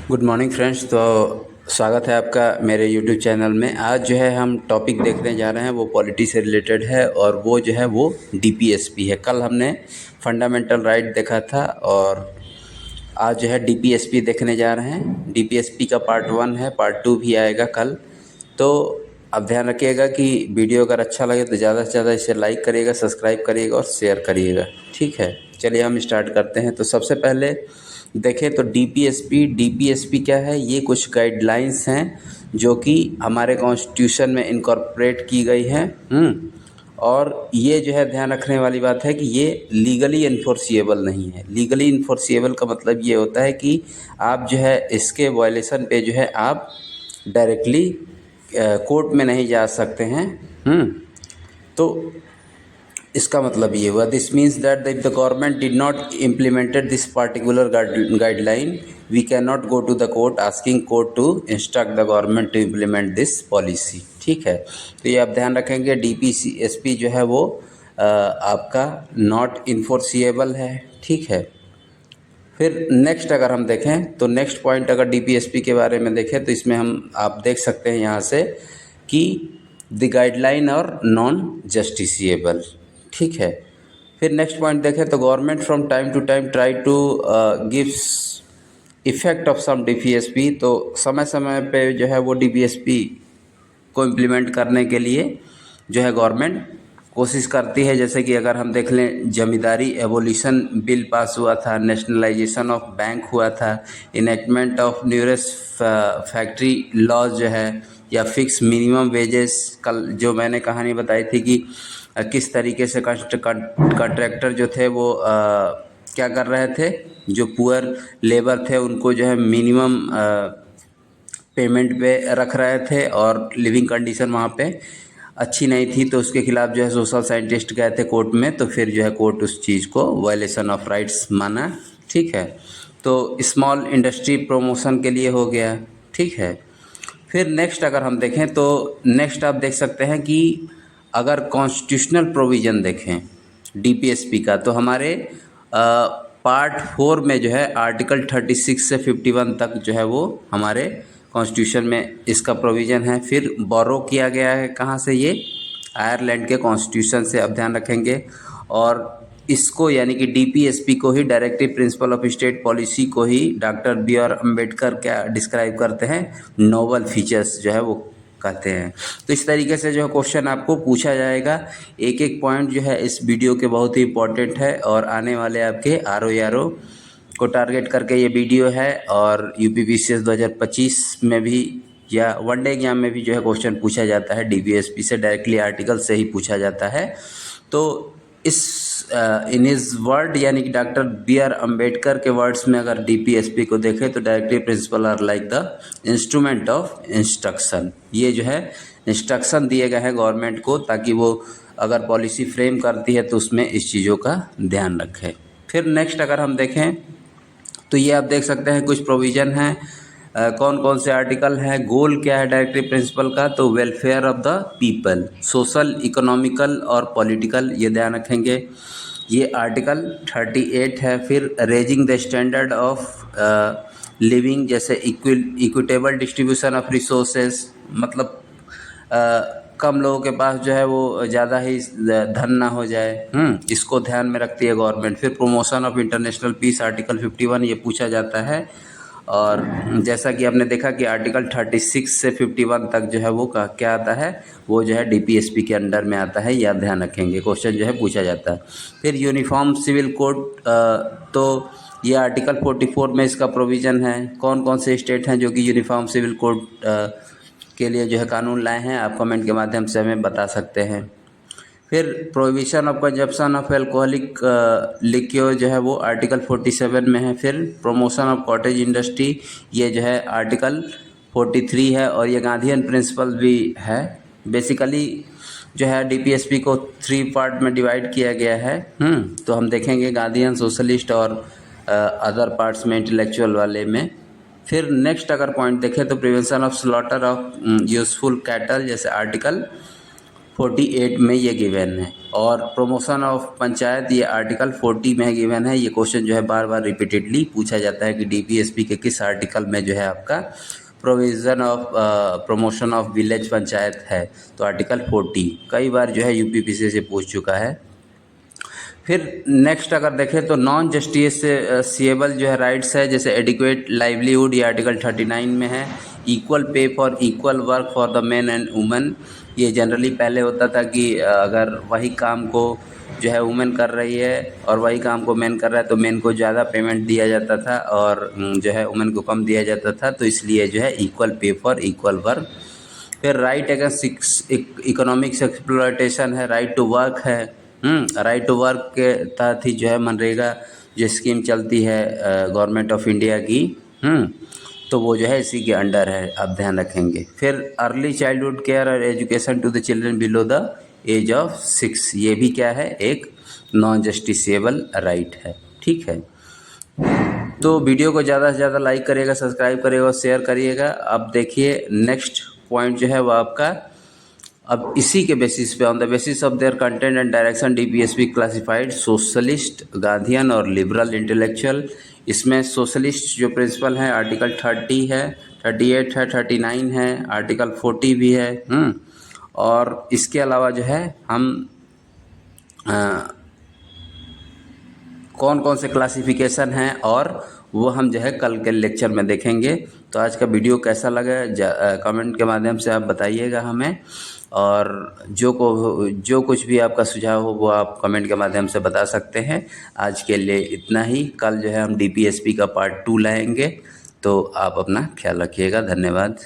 Good morning friends. तो स्वागत है आपका मेरे यूट्यूब चैनल में। आज जो है हम टॉपिक देखने जा रहे हैं वो पॉलिटी से रिलेटेड है और वो जो है वो डीपीएसपी है। कल हमने फंडामेंटल राइट देखा था और आज जो है डीपीएसपी देखने जा रहे हैं। डीपीएसपी का पार्ट 1 है, पार्ट 2 भी आएगा कल। तो आप ध्यान रखिएगा कि वीडियो अगर अच्छा लगे तो ज़्यादा से ज़्यादा इसे लाइक करिएगा, सब्सक्राइब करिएगा और शेयर करिएगा। ठीक है, चलिए हम स्टार्ट करते हैं। तो सबसे पहले देखें तो डीपीएसपी क्या है। ये कुछ गाइडलाइंस हैं जो कि हमारे कॉन्स्टिट्यूशन में इनकॉर्पोरेट की गई हैं। और ये जो है ध्यान रखने वाली बात है कि ये लीगली इन्फोर्सिएबल नहीं है। लीगली इन्फोर्सिएबल का मतलब ये होता है कि आप जो है इसके वायलेशन पे जो है आप डायरेक्टली कोर्ट में नहीं जा सकते हैं। तो इसका मतलब ये हुआ, this means that if the government did not implemented this particular guideline we can not go to the court asking court to instruct the government to implement this policy. ठीक है, तो ये आप ध्यान रखेंगे। डीपीएसपी जो है वो आपका नॉट इन्फोर्सिएबल है। ठीक है, फिर नेक्स्ट अगर हम देखें तो नेक्स्ट पॉइंट अगर डीपीएसपी के बारे में देखें तो इसमें हम आप देख सकते हैं यहाँ से कि द गाइडलाइन और नॉन जस्टिसिएबल। ठीक है, फिर नेक्स्ट पॉइंट देखें तो government from time to time try to gives effect of some DPSP. तो समय समय पे जो है वो डीपीएसपी को इम्प्लीमेंट करने के लिए जो है गवर्नमेंट कोशिश करती है। जैसे कि अगर हम देख लें, जमींदारी एबोलिशन बिल पास हुआ था, नेशनलाइजेशन ऑफ बैंक हुआ था, इनेक्टमेंट ऑफ न्यूरेस फैक्ट्री लॉज जो है, या फिक्स मिनिमम वेजेस। कल जो मैंने कहानी बताई थी कि किस तरीके से कॉन्ट्रैक्टर जो थे वो क्या कर रहे थे, जो पुअर लेबर थे उनको जो है मिनिमम पेमेंट पे रख रहे थे और लिविंग कंडीशन वहाँ पे अच्छी नहीं थी। तो उसके खिलाफ जो है सोशल साइंटिस्ट गए थे कोर्ट में, तो फिर जो है कोर्ट उस चीज़ को वायलेशन ऑफ राइट्स माना। ठीक है, तो स्मॉल इंडस्ट्री प्रमोशन के लिए हो गया। ठीक है, फिर नेक्स्ट अगर हम देखें तो नेक्स्ट आप देख सकते हैं कि अगर कॉन्स्टिट्यूशनल प्रोविज़न देखें डीपीएसपी का तो हमारे पार्ट 4 में जो है आर्टिकल 36 से 51 तक जो है वो हमारे कॉन्स्टिट्यूशन में इसका प्रोविज़न है। फिर बोरो किया गया है कहाँ से, ये आयरलैंड के कॉन्स्टिट्यूशन से, आप ध्यान रखेंगे। और इसको यानी कि डीपीएसपी को ही, directive principle of state policy को ही डॉक्टर बी.आर. अम्बेडकर क्या डिस्क्राइब करते हैं, नोबल फीचर्स जो है वो कहते हैं। तो इस तरीके से जो है क्वेश्चन आपको पूछा जाएगा। एक एक पॉइंट जो है इस वीडियो के बहुत ही इंपॉर्टेंट है और आने वाले आपके आरओ को टारगेट करके ये वीडियो है। और यूपीपीसीएस 2025 में भी या वनडे एग्जाम में भी जो है क्वेश्चन पूछा जाता है डीपीएसपी से, डायरेक्टली आर्टिकल से ही पूछा जाता है। तो इस इन इज वर्ड यानी कि डॉक्टर बी.आर. अम्बेडकर के वर्ड्स में अगर डीपीएसपी को देखें तो directive principle are like the instrument of instruction. ये जो है इंस्ट्रक्शन दिए गए हैं गवर्नमेंट को ताकि वो अगर पॉलिसी फ्रेम करती है तो उसमें इस चीज़ों का ध्यान रखे। फिर नेक्स्ट अगर हम देखें तो ये आप देख सकते हैं कुछ प्रोविज़न हैं। कौन कौन से आर्टिकल हैं, गोल क्या है डायरेक्टिव प्रिंसिपल का, तो welfare of the people, social, economical और पॉलिटिकल, ये ध्यान रखेंगे। ये आर्टिकल 38 है। फिर raising the standard of living, जैसे इक्विटेबल डिस्ट्रीब्यूशन ऑफ रिसोर्सेज, मतलब कम लोगों के पास जो है वो ज़्यादा ही धन ना हो जाए, इसको ध्यान में रखती है गवर्नमेंट। फिर promotion of international peace, article 51 ये पूछा जाता है। और जैसा कि आपने देखा कि आर्टिकल 36 से 51 तक जो है वो क्या आता है, वो जो है डीपीएसपी के अंडर में आता है। ये आप ध्यान रखेंगे, क्वेश्चन जो है पूछा जाता है। फिर यूनिफॉर्म सिविल कोड, तो ये आर्टिकल 44 में इसका प्रोविज़न है। कौन कौन से स्टेट हैं जो कि यूनिफॉर्म सिविल कोड के लिए जो है कानून लाए हैं, आप कमेंट के माध्यम से हमें बता सकते हैं। फिर prohibition of consumption of alcoholic liquor जो है वो आर्टिकल 47 में है। फिर प्रमोशन ऑफ कॉटेज इंडस्ट्री, ये जो है आर्टिकल 43 है और ये गांधीयन प्रिंसिपल भी है। बेसिकली जो है डीपीएसपी को 3 पार्ट में डिवाइड किया गया है। तो हम देखेंगे गांधीयन, सोशलिस्ट और अदर पार्ट्स में, इंटेलेक्चुअल वाले में। फिर नेक्स्ट अगर पॉइंट देखें तो prevention of slaughter of useful cattle, जैसे आर्टिकल 48 में ये गिवन है। और प्रमोशन ऑफ पंचायत ये आर्टिकल 40 में गिवन है। ये क्वेश्चन जो है बार बार रिपीटेडली पूछा जाता है कि डीपीएसपी के किस आर्टिकल में जो है आपका provision of promotion of village panchayat है, तो आर्टिकल 40 कई बार जो है यूपीपीसी से पूछ चुका है। फिर नेक्स्ट अगर देखें तो नॉन जस्टिसेबल जो है राइट्स है, जैसे एडिक्वेट लाइवलीहुड, ये आर्टिकल 39 में है। Equal pay for equal work for the man and women, ये जनरली पहले होता था कि अगर वही काम को जो है वुमेन कर रही है और वही काम को मैन कर रहा है तो मैन को ज़्यादा पेमेंट दिया जाता था और जो है वुमेन को कम दिया जाता था, तो इसलिए जो है equal pay for equal work. फिर राइट अगेंस्ट इकोनॉमिक्स एक्सप्लॉयटेशन है, राइट टू वर्क है। राइट टू वर्क के तहत ही जो है मनरेगा जो स्कीम चलती है गवर्नमेंट ऑफ इंडिया की, तो वो जो है इसी के अंडर है, आप ध्यान रखेंगे। फिर अर्ली चाइल्डहुड केयर और education to the children below the age of 6, ये भी क्या है, एक नॉन जस्टिसेबल राइट है। ठीक है, तो वीडियो को ज़्यादा से ज़्यादा लाइक करिएगा, सब्सक्राइब करिएगा और शेयर करिएगा। अब देखिए नेक्स्ट पॉइंट जो है वो आपका, अब इसी के बेसिस पे, on the basis of their content and direction DPSP classified socialist, Gandhian और लिबरल इंटेलेक्चुअल। इसमें सोशलिस्ट जो प्रिंसिपल हैं आर्टिकल 30 है, 38 है, 39 है, आर्टिकल 40 भी है। और इसके अलावा जो है हम कौन कौन से क्लासिफिकेशन हैं और वो हम जो है कल के लेक्चर में देखेंगे। तो आज का वीडियो कैसा लगा कमेंट के माध्यम से आप बताइएगा हमें, और जो कुछ भी आपका सुझाव हो वो आप कमेंट के माध्यम से बता सकते हैं। आज के लिए इतना ही, कल जो है हम डीपीएसपी का पार्ट 2 लाएंगे। तो आप अपना ख्याल रखिएगा। धन्यवाद।